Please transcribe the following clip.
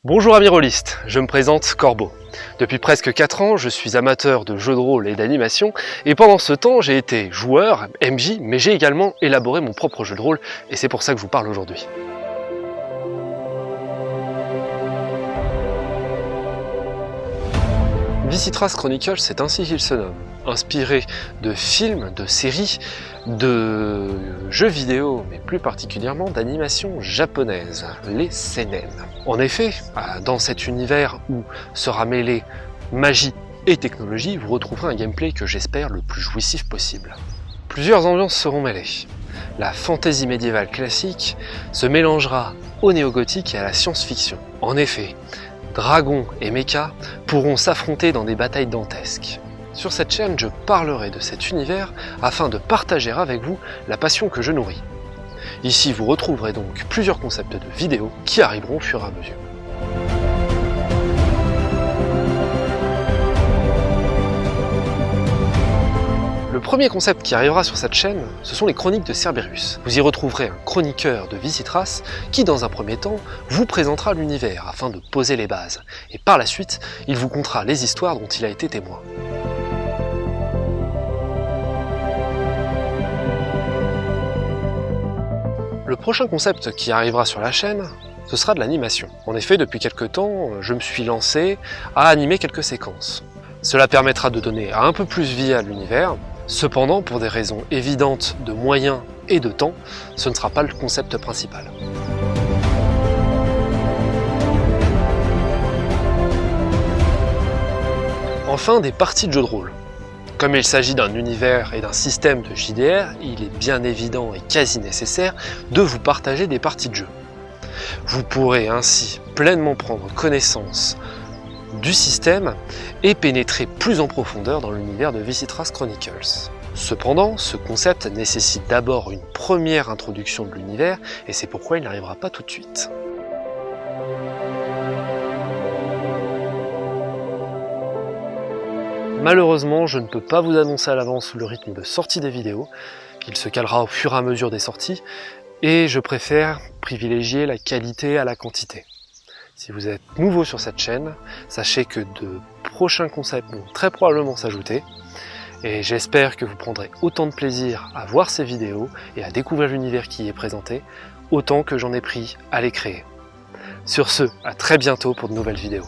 Bonjour amis rôlistes, je me présente Corbeau. Depuis presque 4 ans, je suis amateur de jeux de rôle et d'animation, et pendant ce temps, j'ai été joueur, MJ, mais j'ai également élaboré mon propre jeu de rôle, et c'est pour ça que je vous parle aujourd'hui. Visitras Chronicles, c'est ainsi qu'il se nomme, inspiré de films, de séries, de jeux vidéo, mais plus particulièrement d'animation japonaise, les seinen. En effet, dans cet univers où sera mêlée magie et technologie, vous retrouverez un gameplay que j'espère le plus jouissif possible. Plusieurs ambiances seront mêlées. La fantasy médiévale classique se mélangera au néo-gothique et à la science-fiction. En effet, dragons et mechas pourront s'affronter dans des batailles dantesques. Sur cette chaîne, je parlerai de cet univers afin de partager avec vous la passion que je nourris. Ici, vous retrouverez donc plusieurs concepts de vidéos qui arriveront au fur et à mesure. Le premier concept qui arrivera sur cette chaîne, ce sont les chroniques de Cerberus. Vous y retrouverez un chroniqueur de Visitras qui, dans un premier temps, vous présentera l'univers afin de poser les bases. Et par la suite, il vous contera les histoires dont il a été témoin. Le prochain concept qui arrivera sur la chaîne, ce sera de l'animation. En effet, depuis quelques temps, je me suis lancé à animer quelques séquences. Cela permettra de donner un peu plus vie à l'univers. Cependant, pour des raisons évidentes de moyens et de temps, ce ne sera pas le concept principal. Enfin, des parties de jeux de rôle. Comme il s'agit d'un univers et d'un système de JDR, il est bien évident et quasi nécessaire de vous partager des parties de jeu. Vous pourrez ainsi pleinement prendre connaissance du système et pénétrer plus en profondeur dans l'univers de Visitras Chronicles. Cependant, ce concept nécessite d'abord une première introduction de l'univers et c'est pourquoi il n'arrivera pas tout de suite. Malheureusement, je ne peux pas vous annoncer à l'avance le rythme de sortie des vidéos, il se calera au fur et à mesure des sorties, et je préfère privilégier la qualité à la quantité. Si vous êtes nouveau sur cette chaîne, sachez que de prochains concepts vont très probablement s'ajouter, et j'espère que vous prendrez autant de plaisir à voir ces vidéos et à découvrir l'univers qui y est présenté, autant que j'en ai pris à les créer. Sur ce, à très bientôt pour de nouvelles vidéos.